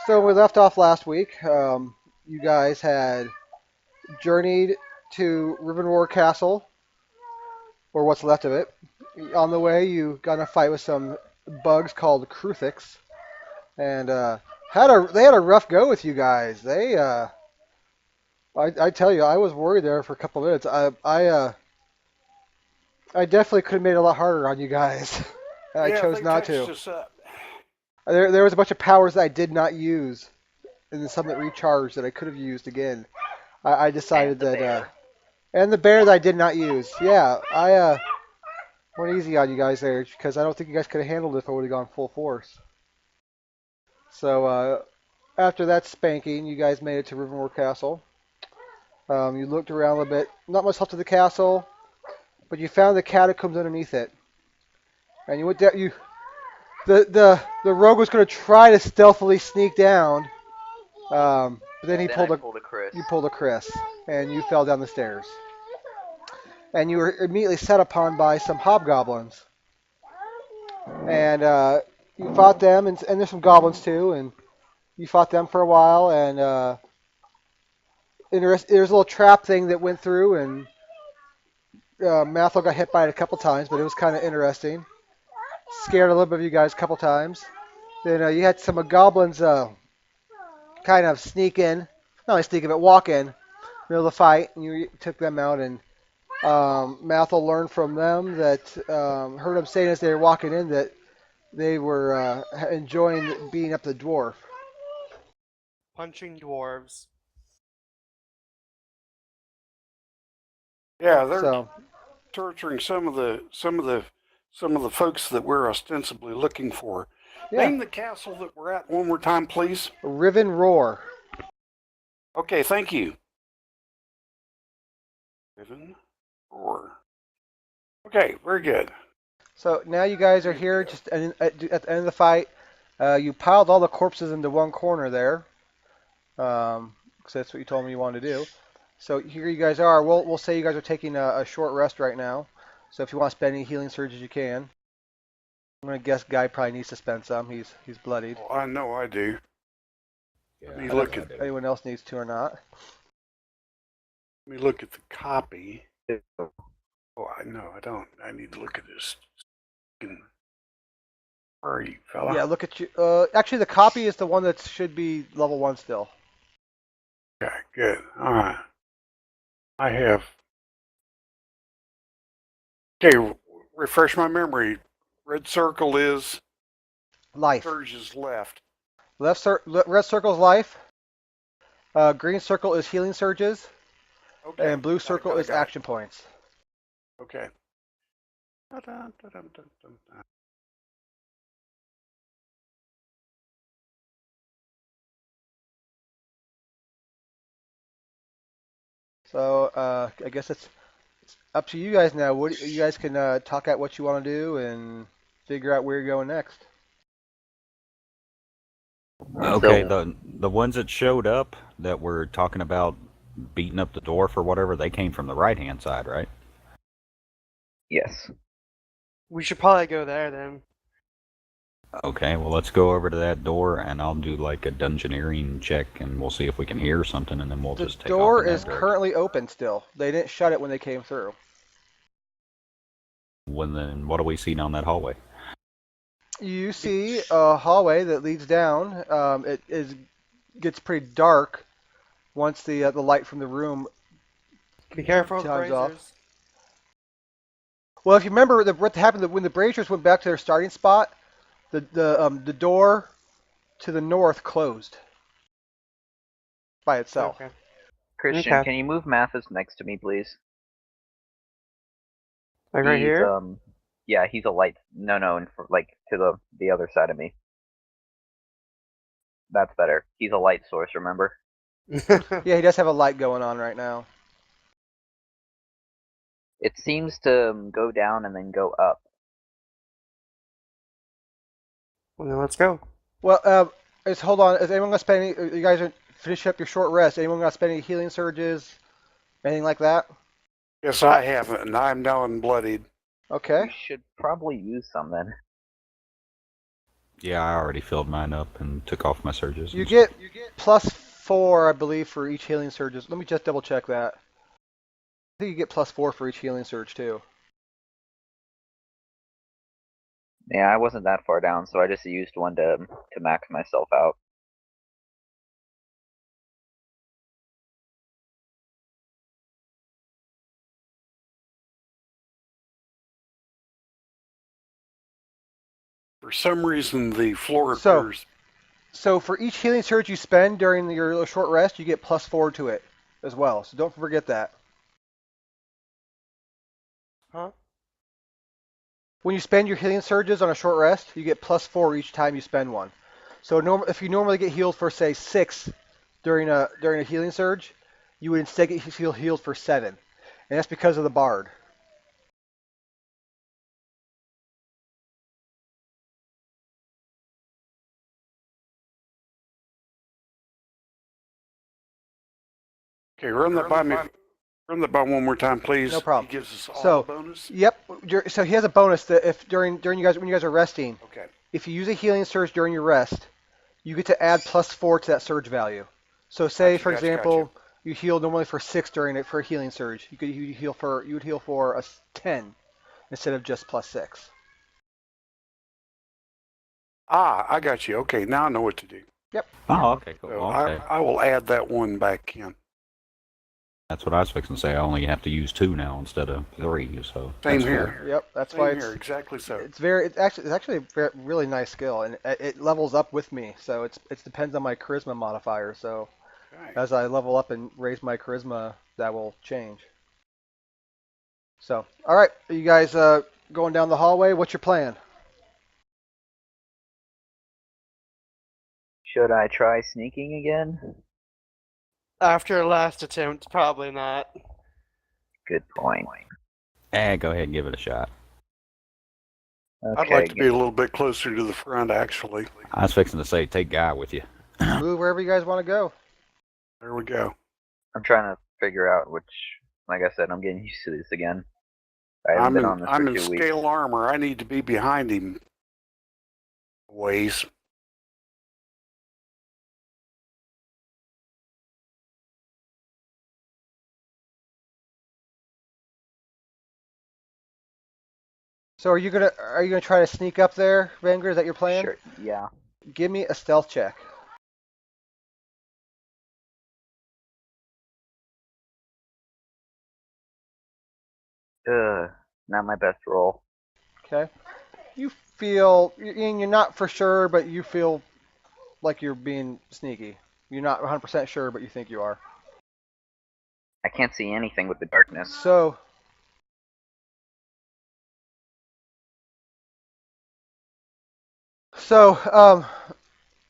So we left off last week. You guys had journeyed to Rivenroar Castle, or what's left of it. On the way, you got in a fight with some bugs called Kruthix, and they had a rough go with you guys. I tell you, I was worried there for a couple of minutes. I definitely could have made it a lot harder on you guys. I Yeah, chose they not touched to. us up. There was a bunch of powers that I did not use, and then some that recharged that I could have used again. I And decided the that bear. and the bear that I did not use. Yeah, I went easy on you guys there because I don't think you guys could have handled it if I would have gone full force. So after that spanking, you guys made it to Rivermore Castle. You looked around a little bit. Not much left of the castle, but you found the catacombs underneath it. And you went down. The rogue was going to try to stealthily sneak down, but then Then I pulled a Chris. you pulled a Chris, and you fell down the stairs. And you were immediately set upon by some hobgoblins. And you fought them, and there's some goblins too, and you fought them for a while, and there's a little trap thing that went through, and Mathel got hit by it a couple times, but it was kind of interesting. Scared a little bit of you guys a couple times. Then you had some goblins kind of sneak in, not only sneak in, but walk in, middle of the fight, and you took them out, and Mathel learned from them that, heard them saying as they were walking in that they were enjoying beating up the dwarf. Punching dwarves. Yeah, they're So torturing some of the folks that we're ostensibly looking for. yeah, Name the castle that we're at one more time, please. Riven Roar. Okay, thank you. Riven Roar. Okay, very good. So now you guys are here, just at the end of the fight. You piled all the corpses into one corner there, because that's what you told me you wanted to do. So here you guys are. We'll say you guys are taking a short rest right now. So if you want to spend any healing surges, you can. I'm gonna guess Guy probably needs to spend some. He's bloodied. Oh, I know I do. Yeah, Let me I don't look know at if anyone else needs to or not. the copy. Oh, I know I don't. I need to look at this. Where are you, fella? Yeah, look at you. Actually, the copy is the one that should be level 1 still. Okay, good. All right. I have. Okay, refresh my memory. Red circle is Life. surges left. Red circle is life. Green circle is healing surges. Okay. And blue circle is action points. Okay. So I guess it's up to you guys now. You guys can talk out what you want to do and figure out where you're going next. Okay, So, the ones that showed up that were talking about beating up the dwarf or whatever, they came from the right hand side, right? yes. We should probably go there then. Okay, well let's go over to that door and I'll do like a dungeoneering check and we'll see if we can hear something and then we'll The just take door off in that is direction. currently open still. They didn't shut it when they came through. Then what do we see down that hallway? You see a hallway that leads down. Gets pretty dark once the light from the room. Be careful with Time's off. braziers. Well, if you remember what happened when the Braziers went back to their starting spot, the door to the north closed by itself. Okay. Christian, Okay. can you move Mathis next to me, please? Like right He's, here? Yeah, he's a light. No, like to the other side of me. That's better. He's a light source, remember? Yeah, he does have a light going on right now. It seems to go down and then go up. Well, then let's go. Well, hold on. Is anyone gonna spend any? You guys are finish up your short rest. Anyone gonna spend any healing surges? Anything like that? Yes, I haven't, and I'm now unbloodied. Okay. You should probably use some then. Yeah, I already filled mine up and took off my surges. You get +4, I believe, for each healing surges. Let me just double check that. I think you get +4 for each healing surge too. Yeah, I wasn't that far down, so I just used one to max myself out. For some reason, the floor So- appears. So for each healing surge you spend during your short rest, you get +4 to it as well. So don't forget that. Huh? When you spend your healing surges on a short rest, you get +4 each time you spend one. So if you normally get healed for say 6 during a healing surge, you would instead get healed for 7, and that's because of the bard. Okay, run that by me. Run that by one more time, please. No problem. He gives us all So- the bonus. Yep. So he has a bonus that if during you guys when you guys are resting, Okay. if you use a healing surge during your rest, you get to add +4 to that surge value. So say Gotcha, for gotcha, example, you heal normally for 6 during it for a healing surge. You would heal for a 10 instead of just +6. Ah, I got you. Okay, now I know what to do. Oh, okay, cool. So Okay. I will add that one back in. That's what I was fixing to say. I only have to use 2 now instead of 3. So Same that's cool. here. Yep, that's Same why here, exactly so. it's actually a really nice skill, and it levels up with me. So it depends on my charisma modifier. So Okay. as I level up and raise my charisma, that will change. So all right, are you guys going down the hallway? What's your plan? Should I try sneaking again? After last attempt, probably not. Good point. Go ahead and give it a shot. Okay, I'd like to be a little bit closer to the front, actually. I was fixing to say, take Guy with you. Move wherever you guys want to go. There we go. I'm trying to figure out which. Like I said, I'm getting used to this again. I haven't been on this I'm for in 2 weeks. scale armor. I need to be behind him. Ways. So are you gonna try to sneak up there, Vanguard? Is that your plan? Sure. Yeah. Give me a stealth check. Not my best roll. Okay. You feel, and you're not for sure, but you feel like you're being sneaky. You're not 100% sure, but you think you are. I can't see anything with the darkness. So,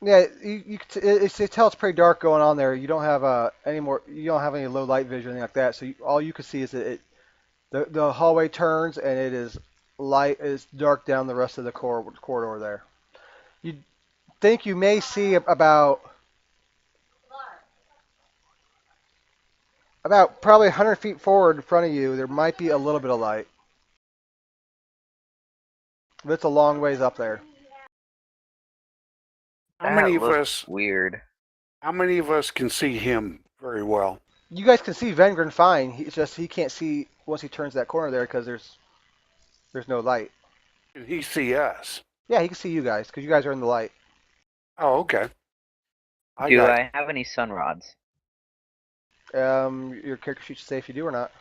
yeah, you tell it's pretty dark going on there. You don't have you don't have any low light vision or anything like that. So all you can see is that the hallway turns and it is dark down the rest of the corridor there. You think you may see about probably 100 feet forward in front of you. There might be a little bit of light, but it's a long ways up there. How That many of looks us? weird. How many of us can see him very well? You guys can see Vengren fine. He can't see once he turns that corner there because there's no light. Can he see us? Yeah, he can see you guys because you guys are in the light. Oh, okay. Do I have any sun rods? Your character sheet should say if you do or not.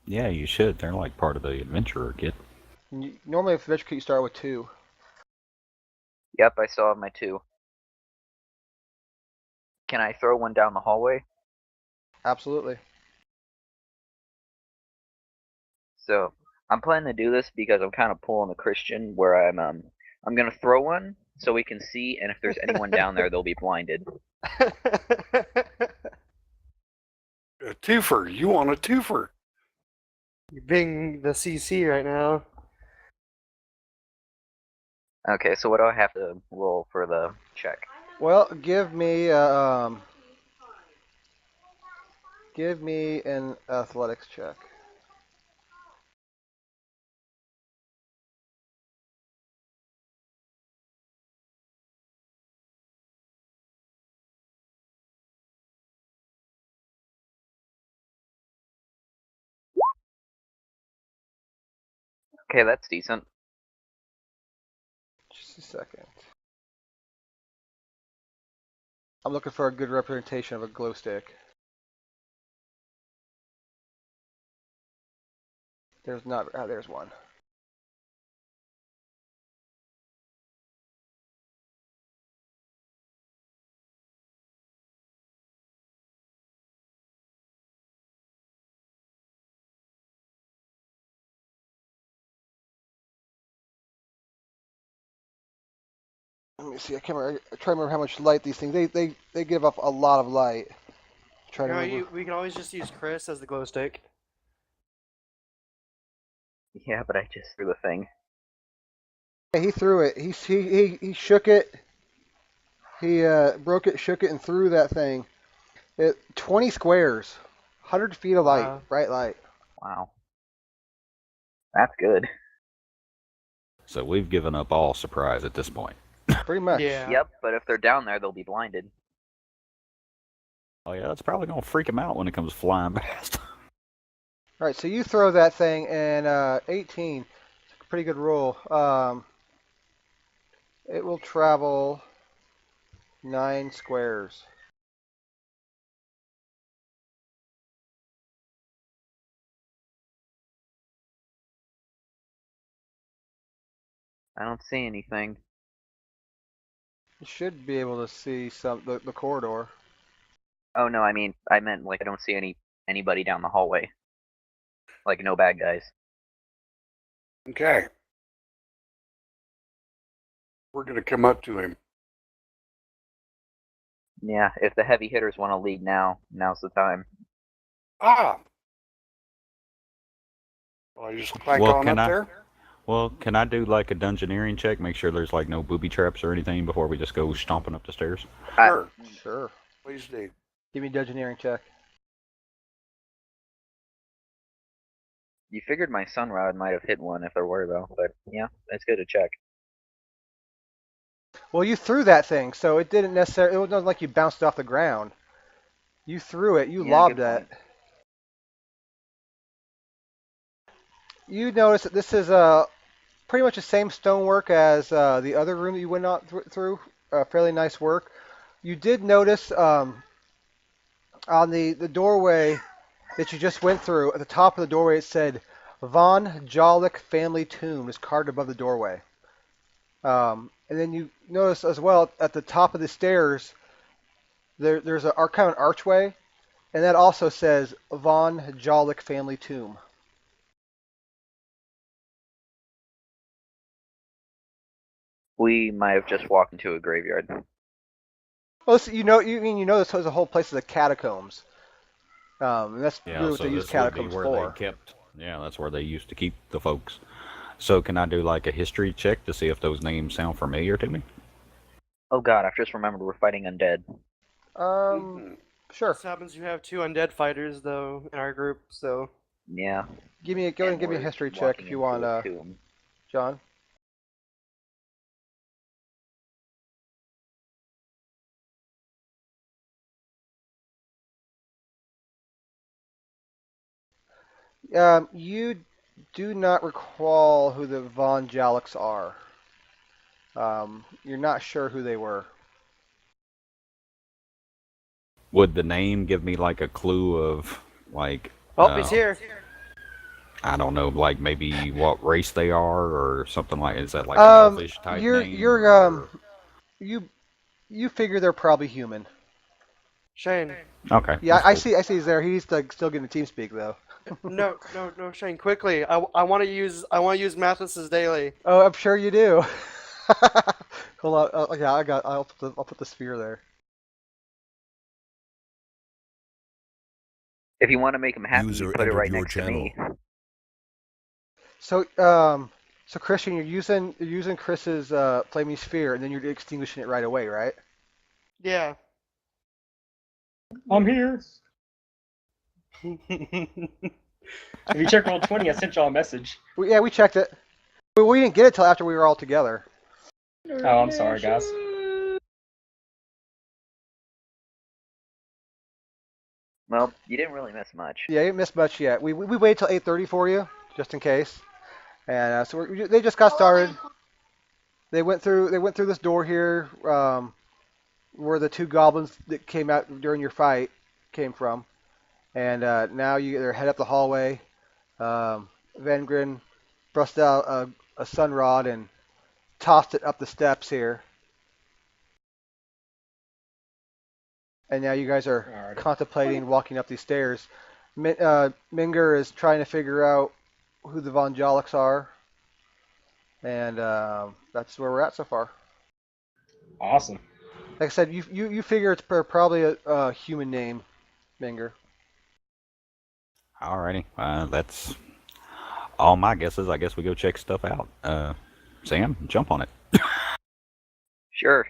Yeah, you should. They're like part of the adventurer kit. Normally, if adventure kit, you start with 2. Yep, I still have my 2. Can I throw one down the hallway? Absolutely. So I'm planning to do this because I'm kind of pulling the Christian, where I'm gonna throw one so we can see, and if there's anyone down there, they'll be blinded. A twofer. You want a twofer? You're being the CC right now. Okay, so what do I have to roll for the check? Well, give me an athletics check. Okay, that's decent. Just a second. I'm looking for a good representation of a glow stick. There's not. Ah, there's one. Let me see. I can't remember. I try to remember how much light these things. They give off a lot of light. Try to remember. We can always just use Chris as the glow stick. Yeah, but I just threw the thing. Yeah, he threw it. He shook it. He broke it, shook it, and threw that thing. 20 squares, 100 feet of light, Wow. bright light. Wow. That's good. So we've given up all surprise at this point. Pretty much. Yeah. Yep, but if they're down there, they'll be blinded. Oh yeah, that's probably gonna freak him out when it comes flying past. All right, so you throw that thing, and 18. It's a pretty good roll. It will travel 9 squares. I don't see anything. You should be able to see the corridor. Oh no, I meant like I don't see anybody down the hallway. Like no bad guys. Okay. We're going to come up to him. Yeah, if the heavy hitters want to lead now, now's the time. Ah! Well, I just clank Well, on can up I- there. Well, can I do like a dungeoneering check? Make sure there's like no booby traps or anything before we just go stomping up the stairs. Sure. Sure. Please do. Give me a dungeoneering check. You figured my sunrod might have hit one if there were though, but yeah, it's good to check. Well, you threw that thing, so it didn't necessarily. It wasn't like you bounced off the ground. You threw it. You Yeah, lobbed good that. point. You notice that this is pretty much the same stonework as the other room that you went out through. Fairly nice work. You did notice on the doorway that you just went through, at the top of the doorway, it said Von Jolick Family Tomb is carved above the doorway. And then you notice as well at the top of the stairs, there's a kind of an archway, and that also says Von Jolick Family Tomb. We might have just walked into a graveyard. Well, you know this whole place is the catacombs. And that's really what so they use this would be catacombs where for. they kept. Yeah, that's where they used to keep the folks. So can I do like a history check to see if those names sound familiar to me? Oh god, I've just remembered we're fighting undead. Sure. This happens. You have 2 undead fighters though in our group, so Yeah. Go ahead and give me a we're history check walking if you into want, a tomb. John. You do not recall who the Von Jalicks are. You're not sure who they were. Would the name give me like a clue of like? oh, he's here. I don't know, like maybe what race they are or something like. Is that like an elfish type name? or- You figure they're probably human. Shane. Okay. Yeah, that's I cool. see he's there. He's like still getting team speak though. No, Shane, quickly. I want to use Mathis's daily. Oh, I'm sure you do. Hold on. Yeah, I'll put the sphere there. If you want to make him happy, User you put it entered right your next to me. So, so Christian, you're using Chris's flaming sphere, and then you're extinguishing it right away, right? Yeah. I'm here. If you check roll 20, I sent y'all a message. Yeah, we checked it. We didn't get it till after we were all together. Oh, I'm sorry, guys. Well, you didn't really miss much. Yeah, you didn't miss much yet. We waited till 8:30 for you, just in case. And so they just got started. They went through this door here, where the two goblins that came out during your fight came from, and now they're head up the hallway. Vengrin brushed out a sun rod and tossed it up the steps here. And now you guys are Alright. contemplating walking up these stairs. Minger is trying to figure out who the Von Joliks are. And that's where we're at so far. Awesome. Like I said, you figure it's probably a human name, Minger. Alrighty. That's all my guesses. I guess we go check stuff out. Sam, jump on it. Sure.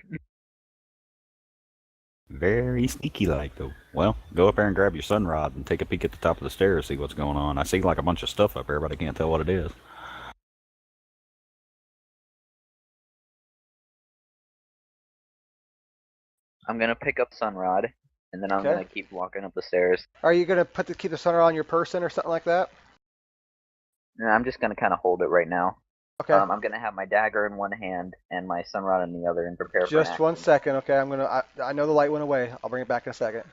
Very sneaky like though. Well, go up there and grab your sun rod and take a peek at the top of the stairs, see what's going on. I see like a bunch of stuff up there, but I can't tell what it is. I'm gonna pick up Sunrod, and then I'm Okay. gonna keep walking up the stairs. Are you gonna keep the sun rod on your person or something like that? And I'm just gonna kind of hold it right now. Okay. I'm gonna have my dagger in one hand and my Sunrod in the other, and prepare for Just an one action. second, okay? I know the light went away. I'll bring it back in a second.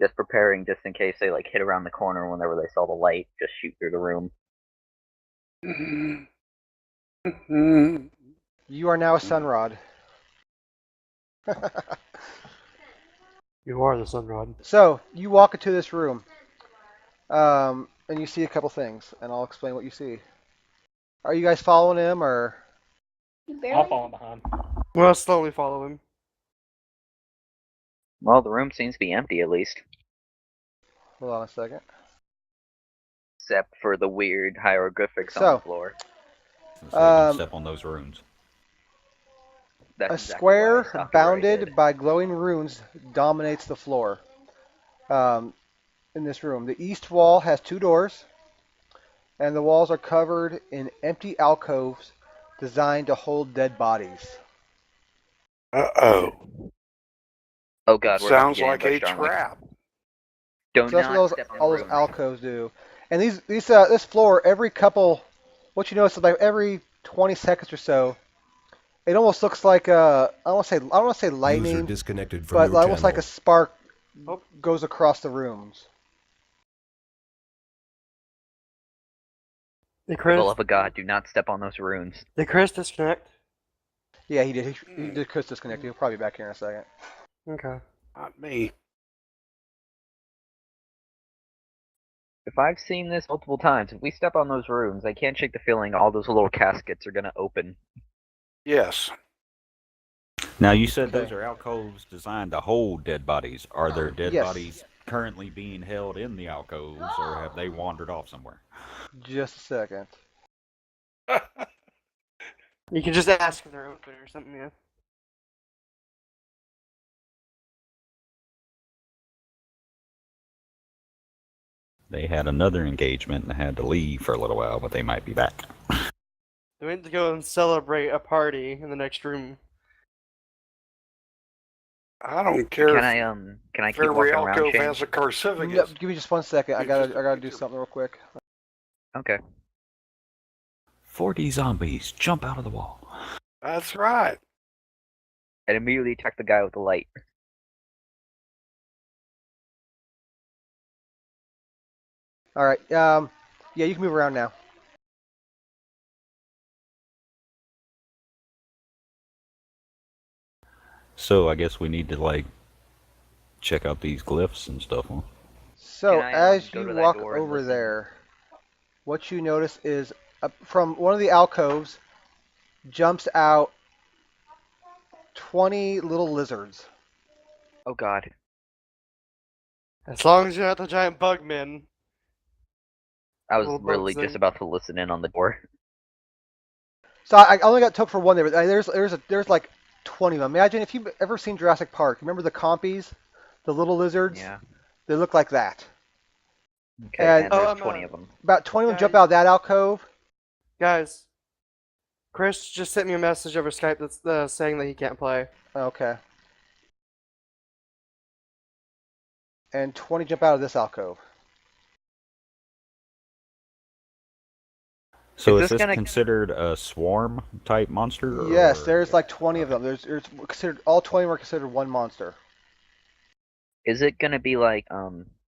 Just preparing, just in case they like hit around the corner whenever they saw the light. Just shoot through the room. You are now a sun rod. You are the Sunrod. So you walk into this room, and you see a couple things, and I'll explain what you see. Are you guys following him, or? I'll fall behind. We'll slowly follow him. Well, the room seems to be empty at least, Hold on a second. except for the weird hieroglyphics on So, the floor. So don't Um, step on those runes. That's A exactly why I square stopped it where I bounded did. by glowing runes dominates the floor. In this room, the east wall has two doors, and the walls are covered in empty alcoves designed to hold dead bodies. Uh-oh. Oh god, we're about to Sounds get like a ambushed, aren't we? trap. Do So that's not what step in all those rooms. alcoves do. And this floor, every couple, what you notice is like every 20 seconds or so, it almost looks like I don't want to say User lightning, disconnected from but your almost like a channel. spark Oh. goes across the rooms. Did For Chris? the love of God, do not step on those runes. Did Chris disconnect? Yeah, he did. He did Chris disconnect. He'll probably be back here in a second. Okay. Not me. If I've seen this multiple times, if we step on those runes, I can't shake the feeling all those little caskets are gonna open. Yes. Now you said Okay. those are alcoves designed to hold dead bodies. Are there dead Yes. bodies currently being held in the alcoves, or have they wandered off somewhere? Just a second. You can just ask if they're open or something, yeah. They had another engagement and had to leave for a little while, but they might be back. They went to go and celebrate a party in the next room. I don't care Can if I keep every walking around, alcove Shane? has a No, Carcivicus. give me just 1 second. I It's gotta just- I gotta do something real quick. Okay. 40 zombies jump out of the wall. That's right. And immediately attack the guy with the light. All right. Yeah, you can move around now. So I guess we need to like check out these glyphs and stuff. Huh? So Can I, as go you to that walk door and over listen? there, what you notice is from one of the alcoves jumps out 20 little lizards. Oh god. As long as you're not the giant bug men. I was Little bugs really just thing. about to listen in on the door. So I only got took for one there, but there's like 20 of them. Imagine if you've ever seen Jurassic Park. Remember the compies, the little lizards? Yeah. They look like that. Okay, And- and there's I'm, 20 of them. About 20 of them Yeah, jump you- out of that alcove. Guys, Chris just sent me a message over Skype that's saying that he can't play. Okay. And 20 jump out of this alcove. So Is is this this gonna- considered a swarm type monster? Yes, or- there's like 20 of them. There's considered all 20 were considered one monster. Is it gonna be like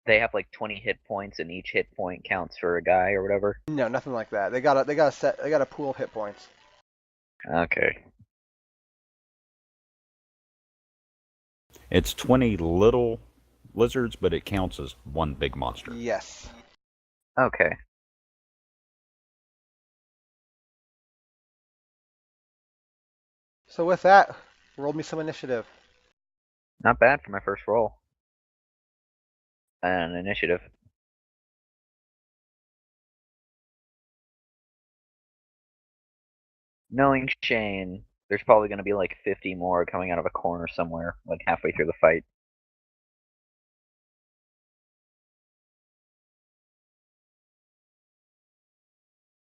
they have like 20 hit points and each hit point counts for a guy or whatever? No, nothing like that. They got a pool of hit points. Okay. It's 20 little lizards, but it counts as one big monster. Yes. Okay. So with that, roll me some initiative. Not bad for my first roll. And initiative. Knowing Shane, there's probably going to be like 50 more coming out of a corner somewhere, like halfway through the fight.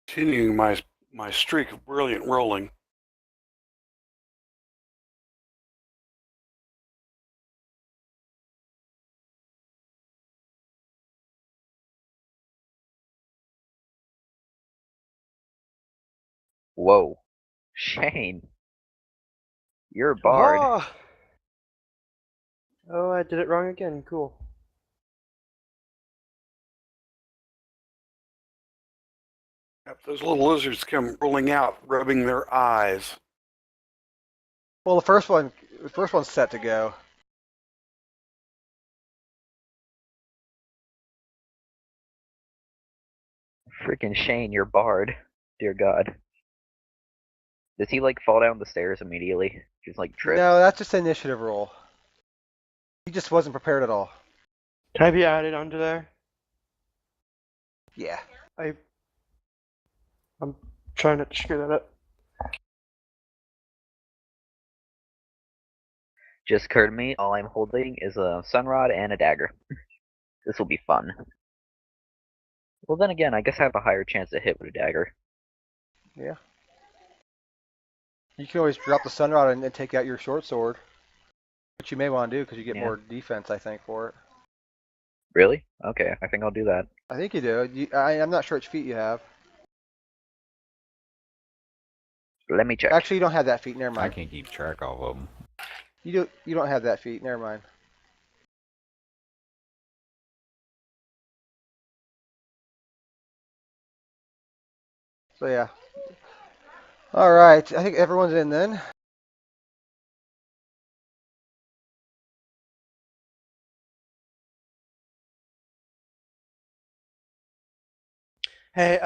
Continuing my streak of brilliant rolling. Whoa. Shane. You're a bard. Ah! Oh, I did it wrong again. Cool. Yep, those little lizards come rolling out, rubbing their eyes. Well, the first one's set to go. Freaking Shane, you're bard. Dear God. Does he like fall down the stairs immediately? Just like trip? No, that's just an initiative roll. He just wasn't prepared at all. Can I be added onto there? Yeah. I'm trying not to screw that up. Just occurred to me, all I'm holding is a sunrod and a dagger. This will be fun. Well then again, I guess I have a higher chance to hit with a dagger. Yeah. You can always drop the sunrod and take out your short sword, which you may want to do because you get Yeah. more defense, I think, for it. Really? Okay, I think I'll do that. I think you do. I'm not sure which feat you have. Let me check. Actually, you don't have that feat. Never I mind. can't keep track of them. You don't have that feat. Never mind. So yeah. All right. I think everyone's in then. Hey,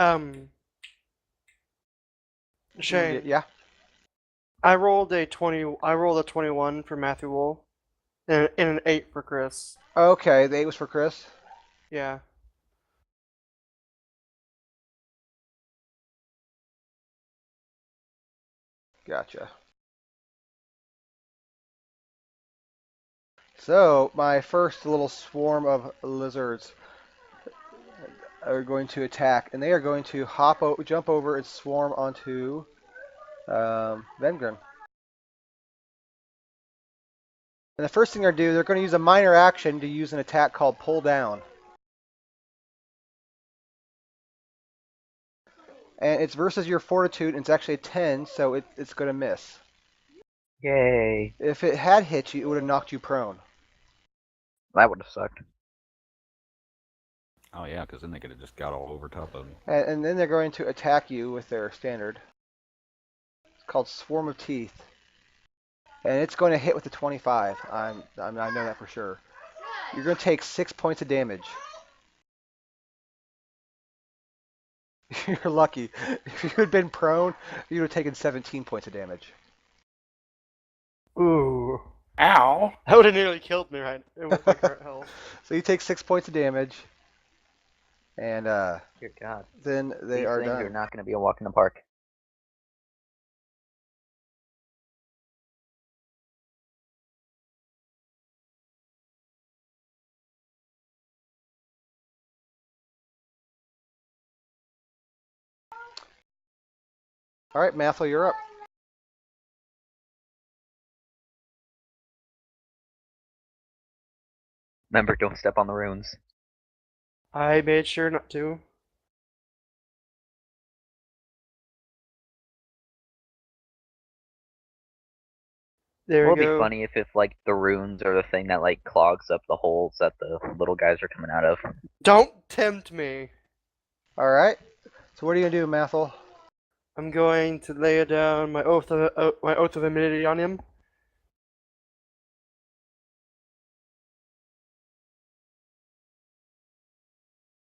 Shane, Yeah. I rolled a 21 for Matthew Wool, and an 8 for Chris. Okay. The 8 was for Chris. Yeah. Gotcha. So my first little swarm of lizards are going to attack, and they are going to jump over and swarm onto Vengrin. And the first thing they're going to use a minor action to use an attack called Pull Down. And it's versus your fortitude, and it's actually a 10, so it's going to miss. Yay. If it had hit you, it would have knocked you prone. That would have sucked. Oh yeah, because then they could have just got all over top of me. And then they're going to attack you with their standard. It's called Swarm of Teeth. And it's going to hit with a 25. I know that for sure. You're going to take 6 points of damage. You're lucky. If you had been prone, you would have taken 17 points of damage. Ooh. Ow! That would have nearly killed me right with my current health. So you take 6 points of damage. And Dear God. then they These are things done. are not going to be a walk in the park. All right, Mathel, you're up. Remember, don't step on the runes. I made sure not to. There Will we it be go. funny if like the runes are the thing that like clogs up the holes that the little guys are coming out of? Don't tempt me. All right. So what are you gonna do, Mathel? I'm going to lay down my oath of immunity on him.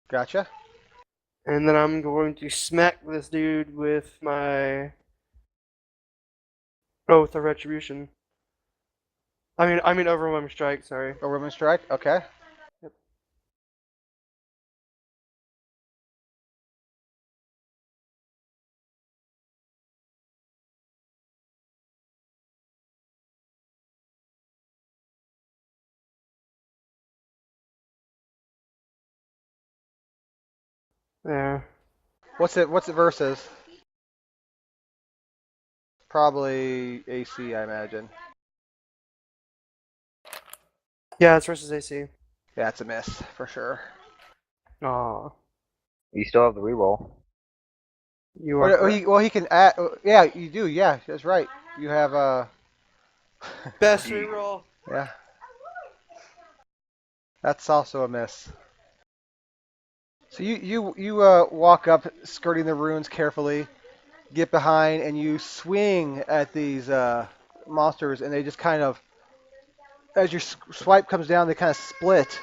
Gotcha. And then I'm going to smack this dude with my oath of retribution. I mean overwhelming strike. Sorry. Overwhelming strike. Okay. Yep. There. What's it versus? Probably AC, I imagine. Yeah, it's versus AC. Yeah, it's a miss for sure. Aw. You still have the reroll. You are correct. Well, he can add. Yeah, you do. Yeah, that's right. You have Best reroll. Yeah. That's also a miss. So you walk up, skirting the ruins carefully, get behind, and you swing at these monsters, and they just kind of, as your swipe comes down, they kind of split.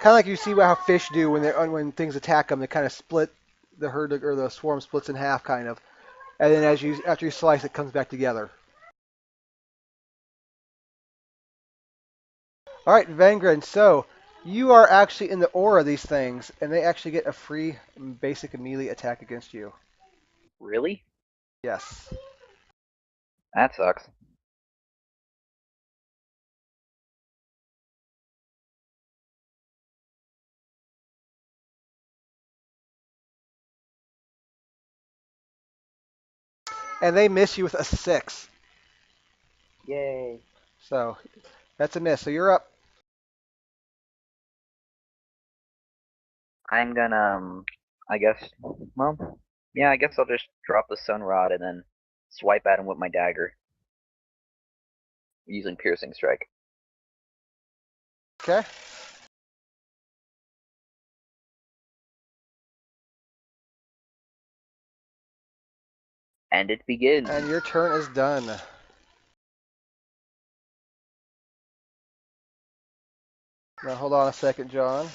Kind of like you see how fish do when things attack them. They kind of split, the herd or the swarm splits in half, kind of, and then after you slice, it comes back together. All right, Vengrin. So you are actually in the aura of these things, and they actually get a free basic melee attack against you. Really? Yes. That sucks. And they miss you with a 6. Yay. So that's a miss. So you're up. I'm gonna, I guess, well, yeah, I guess I'll just drop the Sun Rod and then swipe at him with my dagger. Using Piercing Strike. Okay. And it begins. And your turn is done. Now hold on a second, John.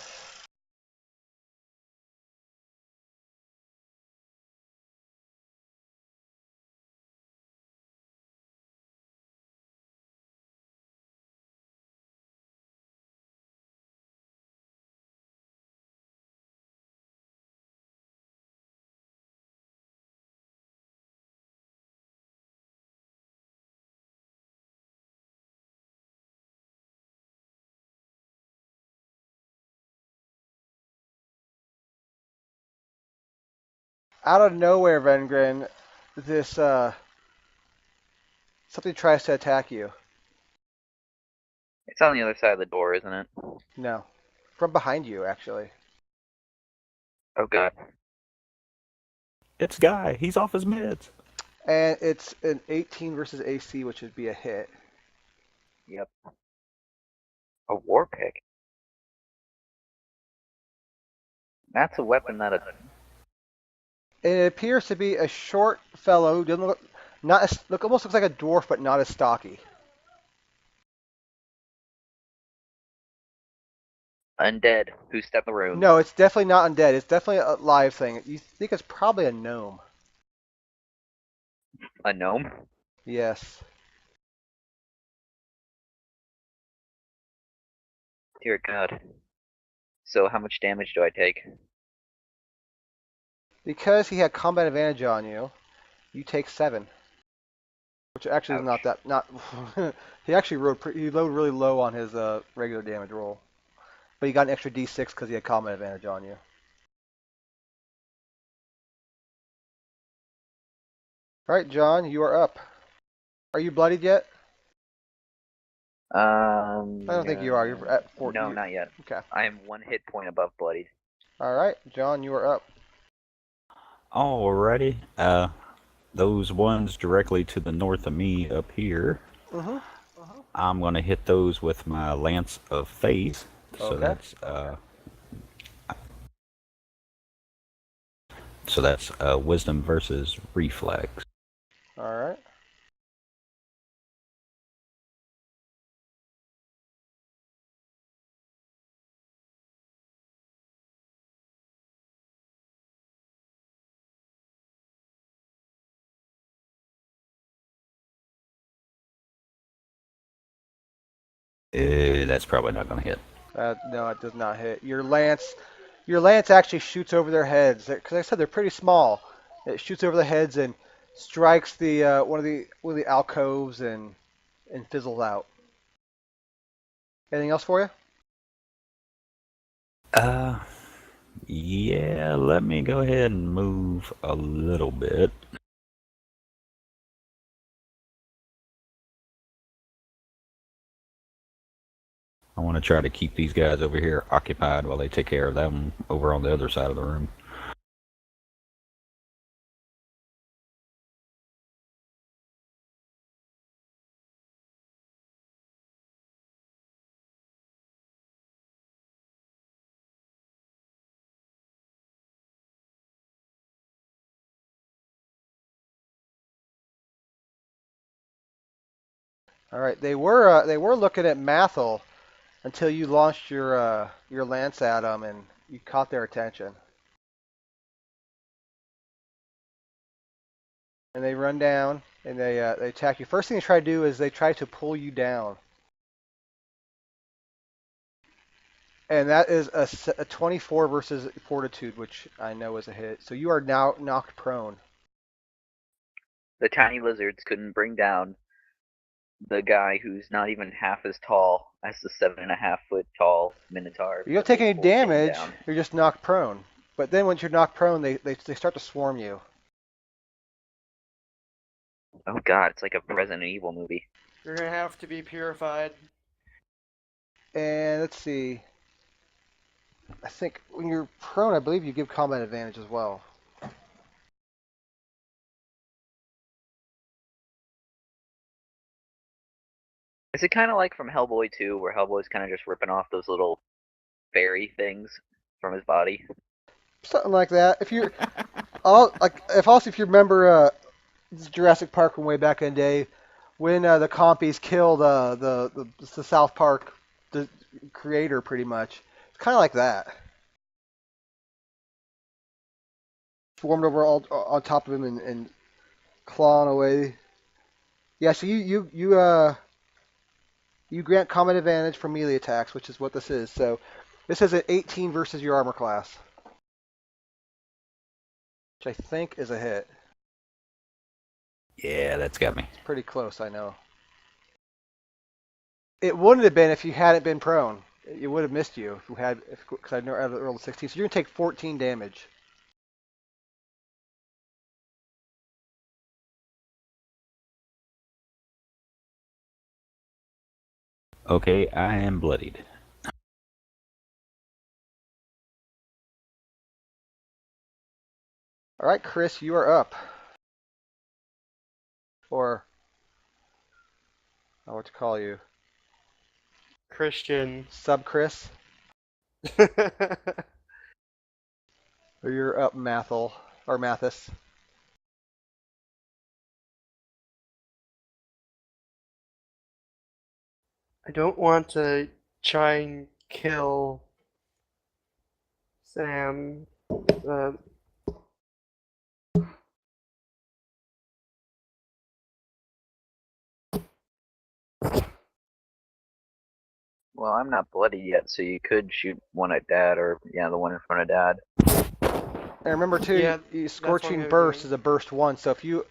Out of nowhere, Vengrin, this something tries to attack you. It's on the other side of the door, isn't it? No, from behind you, actually. Oh god. It's Guy. He's off his meds. And it's an 18 versus AC, which would be a hit. Yep. A war pick. That's a weapon that It appears to be a short fellow who doesn't almost looks like a dwarf, but not as stocky. undead who stepped the room. No, it's definitely not undead. It's definitely a live thing. You think it's probably a gnome. A gnome? Yes. Dear God. So how much damage do I take? Because he had combat advantage on you, you take 7. Which actually is not Ouch. that he actually he rode really low on his regular damage roll. But he got an extra D6 because he had combat advantage on you. Alright, John, you are up. Are you bloodied yet? I don't think you are. You're at 4. No, not yet. Okay. I am 1 hit point above bloodied. Alright, John, you are up. Alrighty. Those ones directly to the north of me up here Mm-hmm. I'm gonna hit those with my Lance of Faith. So Okay. that's Wisdom versus Reflex. All right. That's probably not gonna hit. No, it does not hit. Your lance actually shoots over their heads. Because I said they're pretty small. It shoots over the heads and strikes the one of the alcoves and fizzles out. Anything else for you? Yeah, let me go ahead and move a little bit. I want to try to keep these guys over here occupied while they take care of them over on the other side of the room. All right. They were looking at Mathel until you launched your lance at them and you caught their attention. And they run down and they attack you. First thing they try to do is they try to pull you down. And that is a 24 versus Fortitude, which I know is a hit. So you are now knocked prone. The tiny lizards couldn't bring down the guy who's not even half as tall as the 7.5 foot tall Minotaur. You don't but take they any pulled him damage. down. You're just knocked prone. But then once you're knocked prone, they start to swarm you. Oh god, it's like a Resident Evil movie. You're gonna have to be purified. And let's see. I think when you're prone, I believe you give combat advantage as well. Is it kind of like from Hellboy 2, where Hellboy's kind of just ripping off those little fairy things from his body? Something like that. If you're, if you remember Jurassic Park from way back in the day, when the compies killed the South Park the creator, pretty much. It's kind of like that. Swarmed over all on top of him and clawing away. Yeah, so you grant combat advantage for melee attacks, which is what this is. So this is an 18 versus your armor class, which I think is a hit. Yeah, that's got me. It's pretty close, I know. It wouldn't have been if you hadn't been prone. It would have missed you if you had, because I know I rolled a 16. So you're gonna take 14 damage. Okay, I am bloodied. All right, Chris, you are up. Or what to call you? Christian. Sub Chris. Or you're up, Mathel or Mathis. I don't want to try and kill Sam. Well, I'm not bloody yet, so you could shoot one at Dad, or yeah, the one in front of Dad. And remember too, Yeah, Scorching I'm Burst doing. is a burst 1. So if you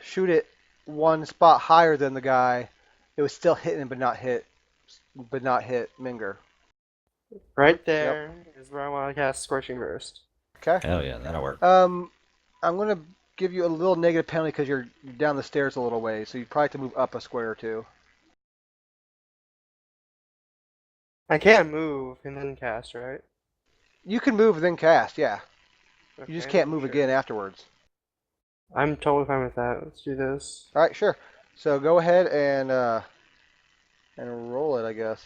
shoot it one spot higher than the guy, it was still hit him, but not hit Minger. Right there is where I want to cast Scorching Burst. Okay. Hell yeah, that'll work. I'm gonna give you a little negative penalty because you're down the stairs a little way, so you probably have to move up a square or two. I can't move and then cast, right? You can move and then cast, yeah. You just Okay, can't move sure. again afterwards. I'm totally fine with that. Let's do this. All right, sure. So go ahead and roll it, I guess.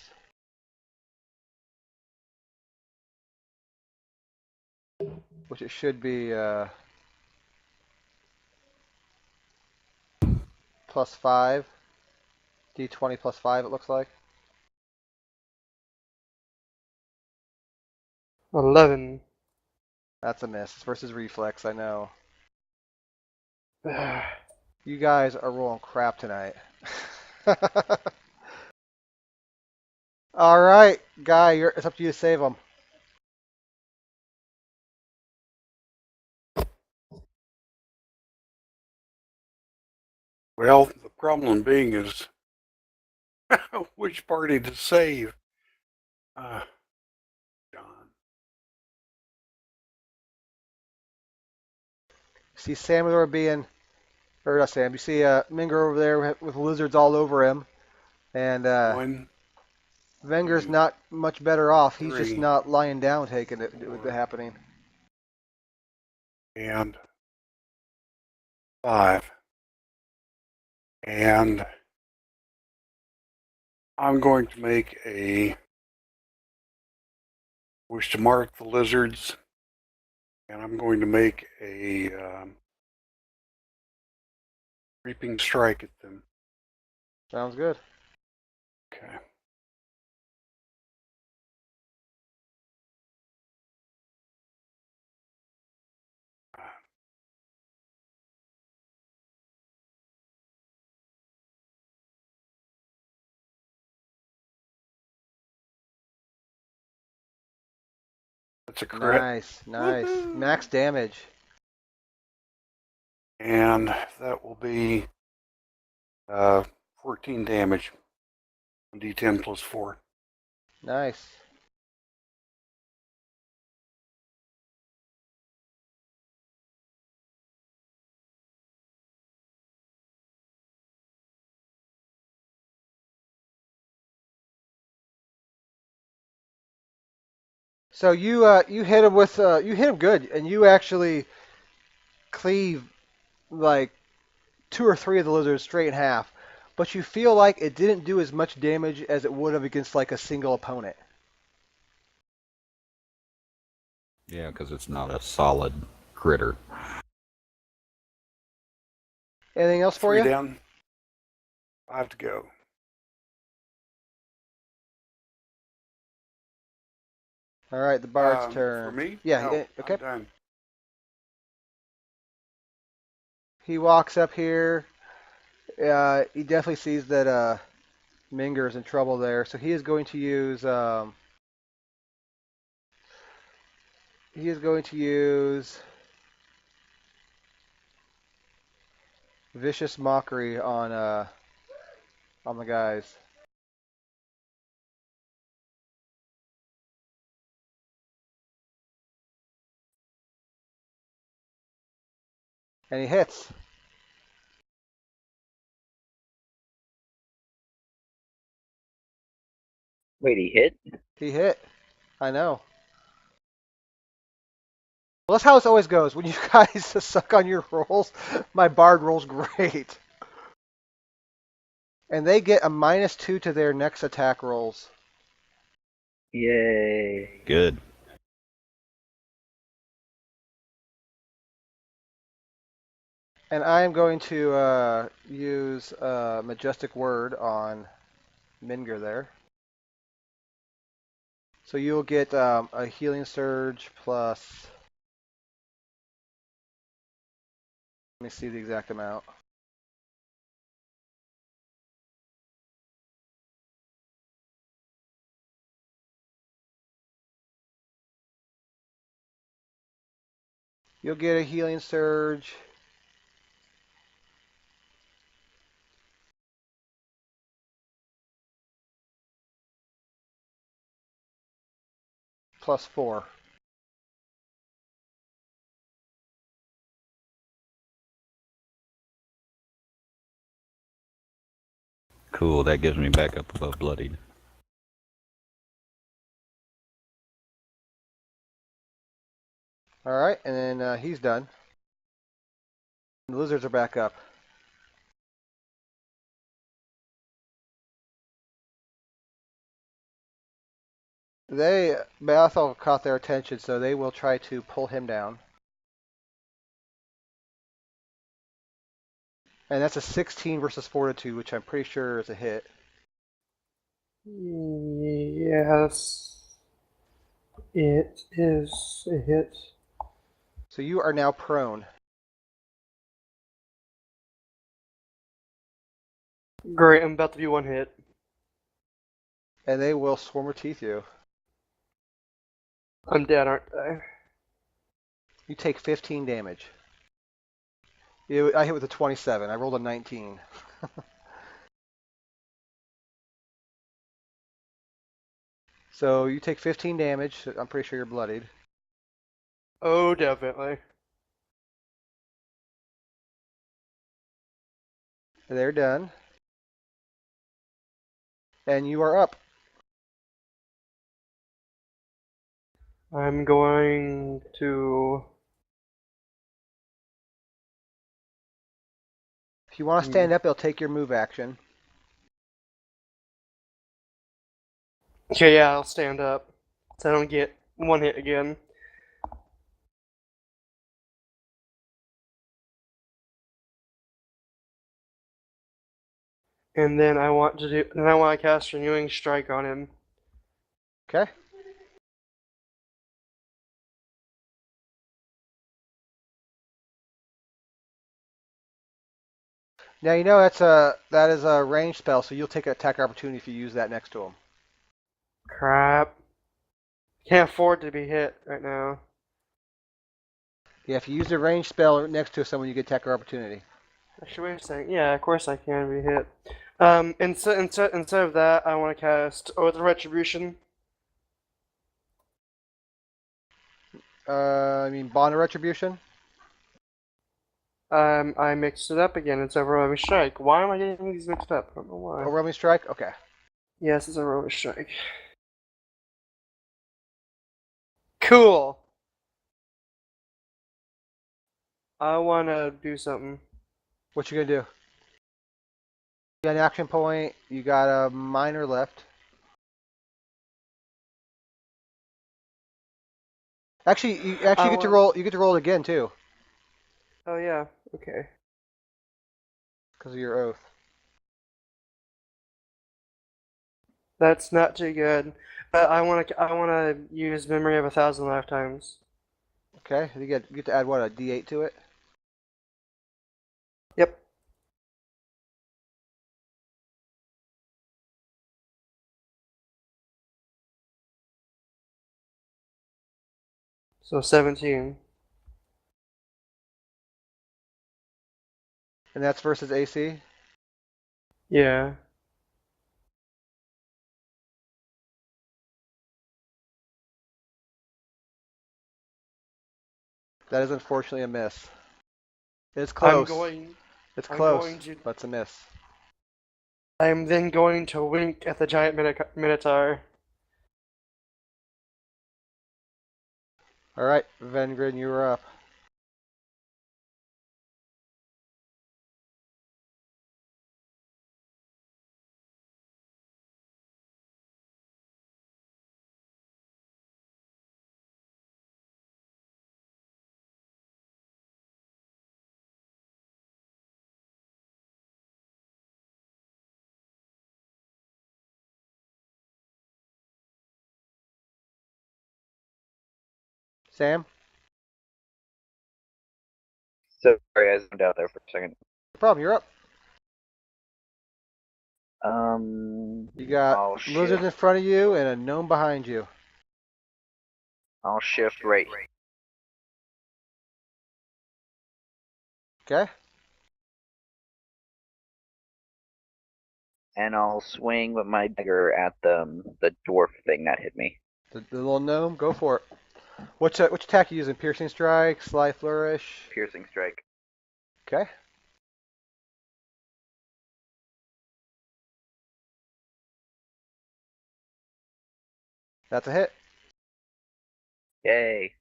Which it should be +5. D20 +5, it looks like. 11. That's a miss. It's versus reflex, I know. You guys are rolling crap tonight. All right, Guy, it's up to you to save them. Well, the problem being is which party to save. John. See Samuel being, or not Sam. You see Minger over there with lizards all over him, and One, Wenger's two, not much better off. He's just 3, not lying down taking it with 4, it happening. and 5. And I'm going to make a wish to mark the lizards, and I'm going to make a reaping strike at them. Sounds good. Okay. That's a crit. Nice, nice. Woohoo! Max damage. And that will be 14 damage. D10 plus 4. Nice. So you hit him with you hit him good, and you actually cleave like 2 or 3 of the lizards straight in half. But you feel like it didn't do as much damage as it would have against like a single opponent. Yeah, because it's not a solid critter. Anything else for 3 you? down. 5 to go. All right, the bard's For turn. me? Yeah, No, okay. I'm done. He walks up here. He definitely sees that Minger is in trouble there, so he is going to use vicious mockery on the guys. And he hits. Wait, he hit? He hit. I know. Well, that's how it always goes. When you guys suck on your rolls, my bard rolls great. And they get a -2 to their next attack rolls. Yay. Good. And I am going to use Majestic Word on Minger there. So you'll get a Healing Surge plus... Let me see the exact amount. You'll get a Healing Surge plus 4. Cool, that gives me back up above bloodied. Alright, and then he's done. The lizards are back up. Malthal caught their attention, so they will try to pull him down. And that's a 16 versus Fortitude, which I'm pretty sure is a hit. Yes, it is a hit. So you are now prone. Great, I'm about to be one hit. And they will swarm or teeth you. I'm dead, aren't I? You take 15 damage. I hit with a 27. I rolled a 19. So you take 15 damage. I'm pretty sure you're bloodied. Oh, definitely. They're done. And you are up. I'm going to... If you want to stand up, it'll take your move action. Okay, yeah, I'll stand up. So I don't get one hit again. And then I want to cast Renewing Strike on him. Okay. Now you know that is a range spell, so you'll take an attack opportunity if you use that next to him. Crap. Can't afford to be hit right now. Yeah, if you use a range spell next to someone, you get attack opportunity. Actually, wait a second. Yeah, of course I can be hit. Instead of that, I want to cast Oath of Retribution. I mean Bond of Retribution. I mixed it up again. It's Overwhelming Strike. Why am I getting these mixed up? I don't know why. Overwhelming Strike. Okay. Yes, it's Overwhelming Strike. Cool. I want to do something. What you gonna do? You got an action point. You got a minor left. Actually, you get to roll. You get to roll it again too, Oh yeah. Okay. because of your oath. That's not too good. But I want to use Memory of 1,000 Lifetimes. Okay. You get to add what, a D8 to it. Yep. So 17. And that's versus AC. Yeah. That is unfortunately a miss. It's close. It's I'm close, going to- but it's a miss. I'm then going to wink at the giant Minotaur. All right, Vengrin, you are up. Sam, Sorry, I zoomed out there for a second. no problem. You're up. You got I'll lizards in front of you and a gnome behind you. I'll shift right. Okay. And I'll swing with my dagger at the dwarf thing that hit me. The little gnome, go for it. Which attack are you using? Piercing strike, sly flourish. Piercing strike. Okay. That's a hit. Yay.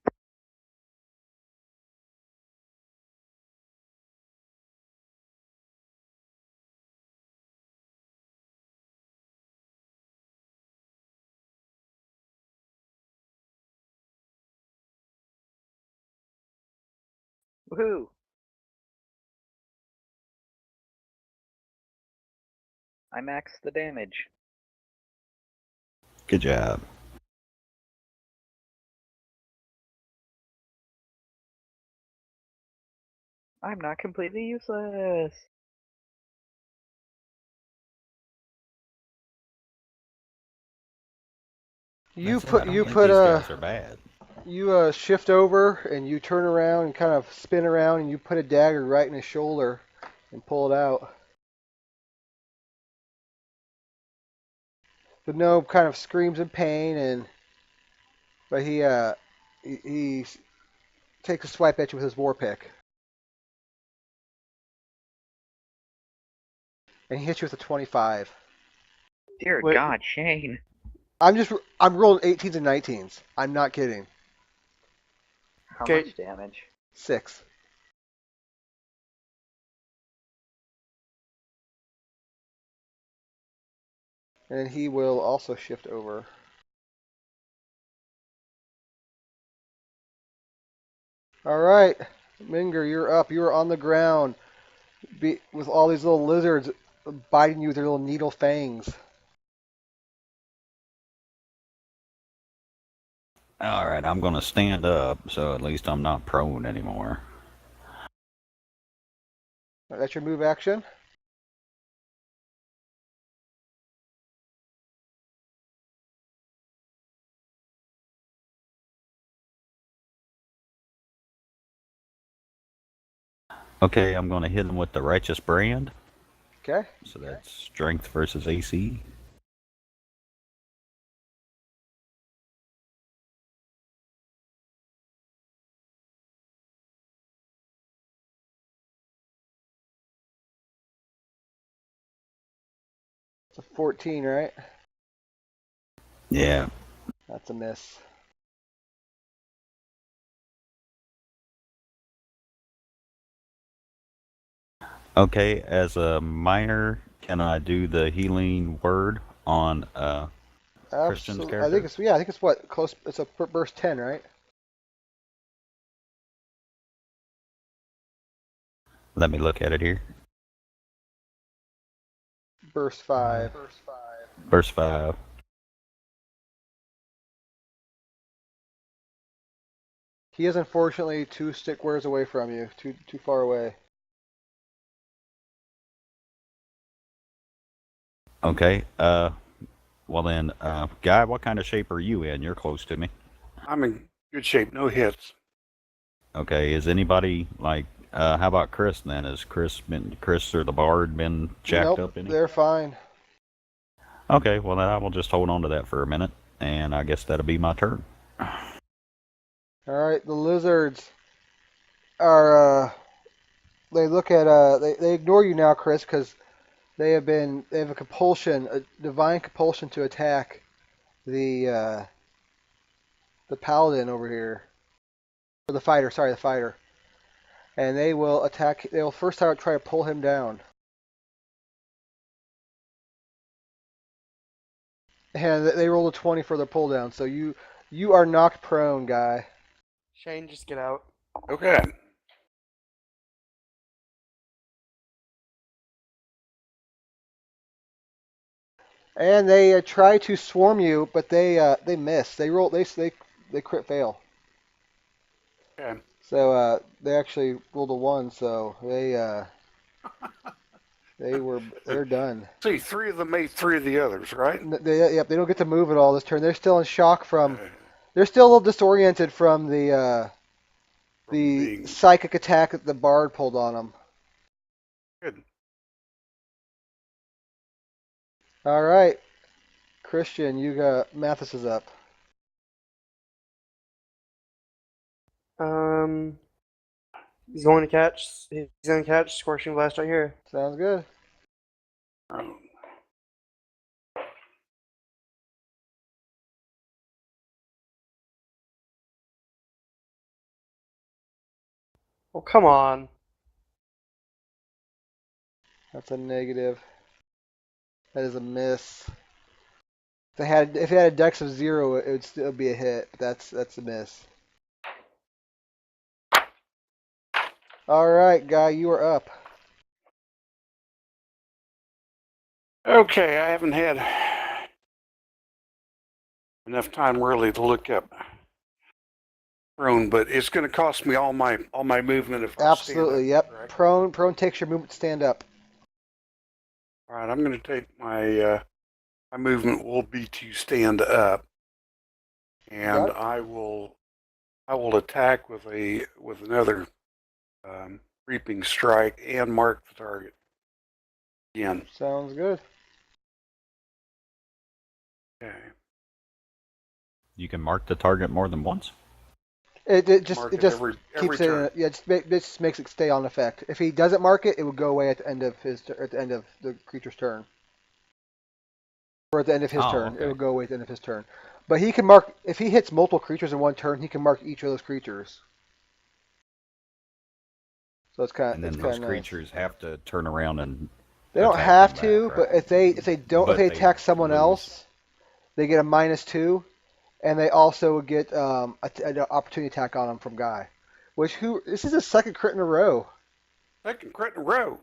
Woohoo! I maxed the damage. Good job. I'm not completely useless. You That's it, I put don't you think put these guys are bad. you shift over and you turn around and kind of spin around and you put a dagger right in his shoulder and pull it out. The gnome kind of screams in pain but he takes a swipe at you with his war pick and he hits you with a 25. Dear Wait. God, Shane. I'm rolling 18s and 19s. I'm not kidding. How Okay. much damage? 6. And he will also shift over. All right, Minger, you're up. You're on the ground with all these little lizards biting you with their little needle fangs. Alright, I'm gonna stand up, so at least I'm not prone anymore. That's your move action. Okay, I'm gonna hit him with the Righteous Brand. Okay. So that's strength versus AC. It's a 14, right? Yeah. That's a miss. Okay, as a minor, can I do the healing word on Christian's Absolutely. character? I think it's what close. It's a burst 10, right? Let me look at it here. Burst 5. Verse 5. He is unfortunately 2 stick wares away from you. Too far away. Okay, well then, Guy, what kind of shape are you in? You're close to me. I'm in good shape. No hits. Okay, is anybody, like, how about Chris then? Has Chris or the Bard been jacked Nope, up any? they're fine. Okay, well then I will just hold on to that for a minute, and I guess that'll be my turn. All right, the lizards are they look at they ignore you now, Chris, because they have a compulsion, a divine compulsion to attack the paladin over here, or the fighter. Sorry, the fighter, and they will attack. They will first try to pull him down, and they roll a 20 for their pull down. So you are knocked prone, Guy. Shane, just get out. Okay. And they try to swarm you, but they miss. They crit fail. Okay. So they actually rolled a 1, so they're done. See, 3 of them made 3 of the others, right? Yep, they don't get to move at all this turn. They're still in shock from. Uh, They're still a little disoriented from the being psychic attack that the bard pulled on them. good. All right, Christian, you got Mathis is up. He's going to catch. He's going to catch Scorching Blast right here. Sounds good. Oh, Oh, come on. That's a negative. That is a miss. If it had a dex of 0, it would still be a hit. But that's a miss. All right, Guy, you are up. Okay, I haven't had enough time really to look up prone, but it's going to cost me all my movement if I stand up. Absolutely, yep. Correct? Prone takes your movement to stand up. All right, I'm going to take my my movement will be to stand up, and Got it. I will attack with another reaping strike and mark the target again. Sounds good. Okay. You can mark the target more than once. It just Mark it it just every keeps it. turn. Yeah, it just makes it stay on effect. If he doesn't mark it, it would go away at the end of the creature's turn, or at the end of his Oh, turn. It okay. would go away at the end of his turn. But he can mark if he hits multiple creatures in one turn. He can mark each of those creatures. So it's kind And of then those creatures have to turn around and They don't attack have them to, back, but right? if they But they attack someone lose. else, they get a -2, and they also get an opportunity attack on them from Guy. This is his second crit in a row. Second crit in a row.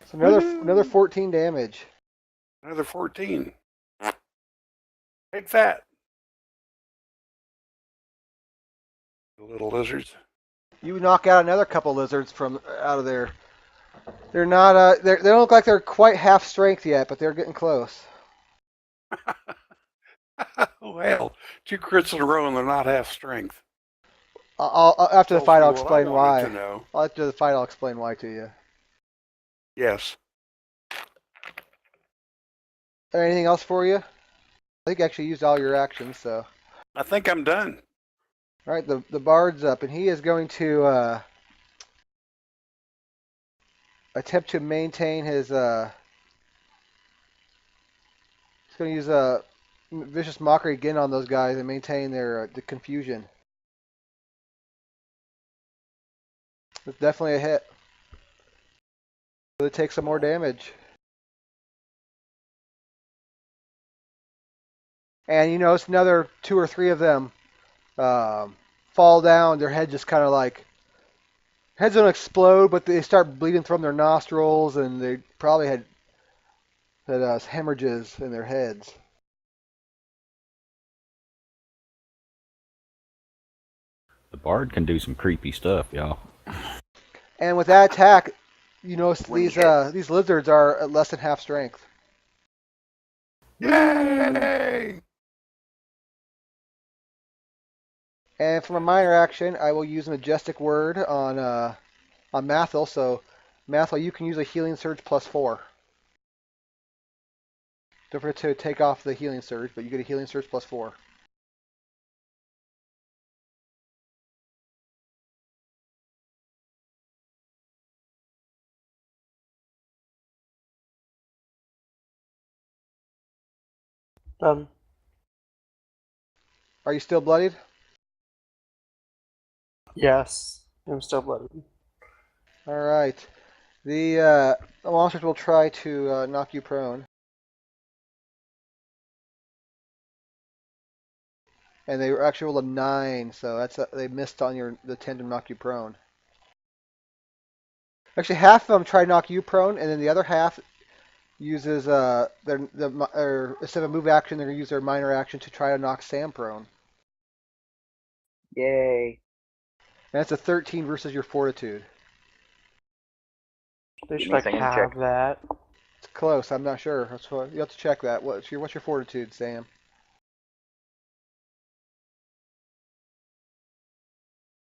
So another Woo-hoo. 14 damage. Another 14. Take that. The little lizards. You knock out another couple lizards from out of there. They're not they don't look like they're quite half strength yet, but they're getting close. Well, 2 crits in a row and they're not half strength. After the Tells fight, me I'll what I explain wanted why. to know. After the fight, I'll explain why to you. Yes. Anything else for you? I think you actually used all your actions, so. I think I'm done. All right, the bard's up, and he is going to attempt to maintain his. He's going to use a vicious mockery again on those guys and maintain their the confusion. It's definitely a hit. Will it take some more damage? And you notice another 2 or 3 of them fall down. Their head just kind of like heads don't explode, but they start bleeding from their nostrils, and they probably had hemorrhages in their heads. The bard can do some creepy stuff, y'all. And with that attack, you notice When he these lizards are at less than half strength. Yay! And for my minor action, I will use a majestic word on Mathil. So, Mathil, you can use a healing surge +4. Don't forget to take off the healing surge, but you get a healing surge +4. Done. Are you still bloodied? Yes, I'm still blooded. All right. The monsters will try to knock you prone. And they actually rolled a 9, so they missed on the 10 to knock you prone. Actually, half of them try to knock you prone, and then the other half uses instead of a move action, they're gonna use their minor action to try to knock Sam prone. Yay. And that's a 13 versus your fortitude. They Give should me a like second to have check. that. It's close. I'm not sure. You have to check that. What's your fortitude, Sam?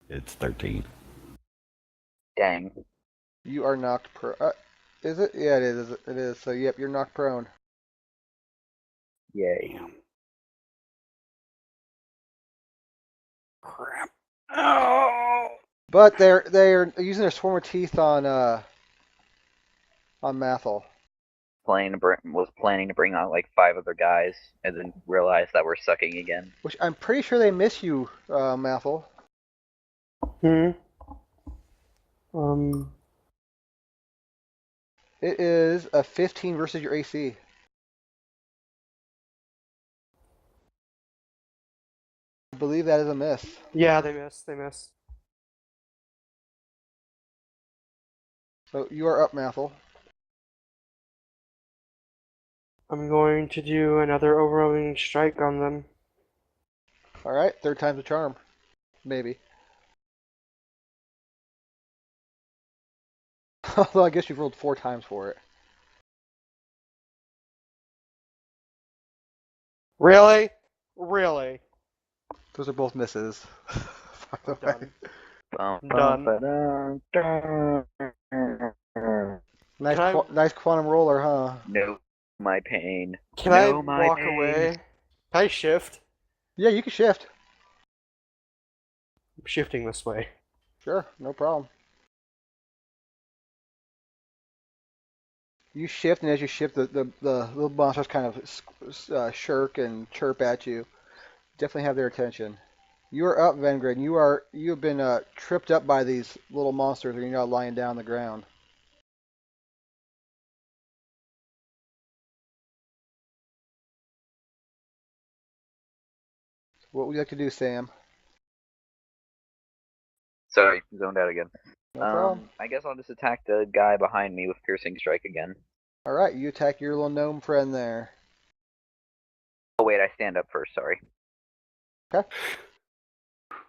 It's 13. Dang. You are knocked prone. Is it? Yeah, it is. It is. So yep, you're knocked prone. Yay. Damn. Crap. Oh! But they're using their swarm of teeth on Mathil. Was planning to bring out like 5 other guys, and then realized that we're sucking again. Which I'm pretty sure they miss you, Mathil. It is a 15 versus your AC. I believe that is a miss. Yeah, they miss. They miss. So you are up, Mathel. I'm going to do another overwhelming strike on them. All right, third time's a charm. Maybe. Although I guess you've rolled 4 times for it. Really? Really? Those are both misses. By the way. Done. Bum, Done. bum, ba-dum, dum. Nice, Can I- nice quantum roller, huh? No, my pain. Can I No, my walk pain. away? Can I shift? Yeah, you can shift. I'm shifting this way. Sure, no problem. You shift, and as you shift, the little monsters kind of shirk and chirp at you. Definitely have their attention. You are up, Vengrid. You have been tripped up by these little monsters, and you're now lying down on the ground. What would you like to do, Sam? Sorry, zoned out again. No problem. I guess I'll just attack the guy behind me with piercing strike again. All right, you attack your little gnome friend there. Oh wait, I stand up first. Sorry. Okay.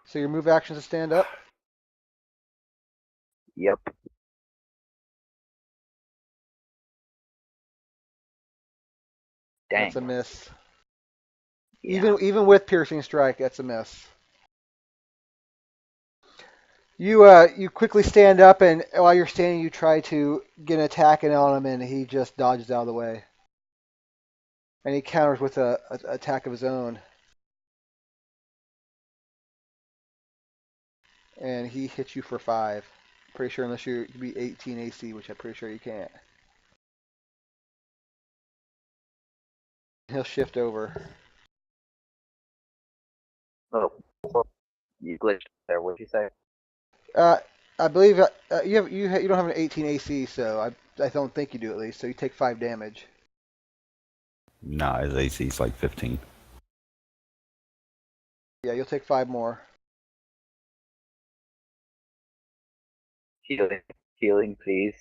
So your move action is to stand up. Yep. Dang. That's a miss. Yeah. Even with piercing strike, that's a miss. You quickly stand up, and while you're standing, you try to get an attack in on him, and he just dodges out of the way. And he counters with a attack of his own. And he hits you for 5. Pretty sure unless you be 18 AC, which I'm pretty sure you can't. He'll shift over. Oh, you glitched there. What'd you say? I believe you don't have an 18 AC, so I don't think you do at least. So you take 5 damage. Nah, his AC's like 15. Yeah, you'll take 5 more. Healing, please.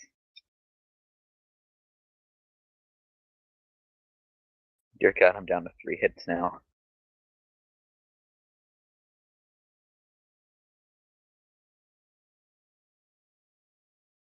Dear God, I'm down to 3 hits now.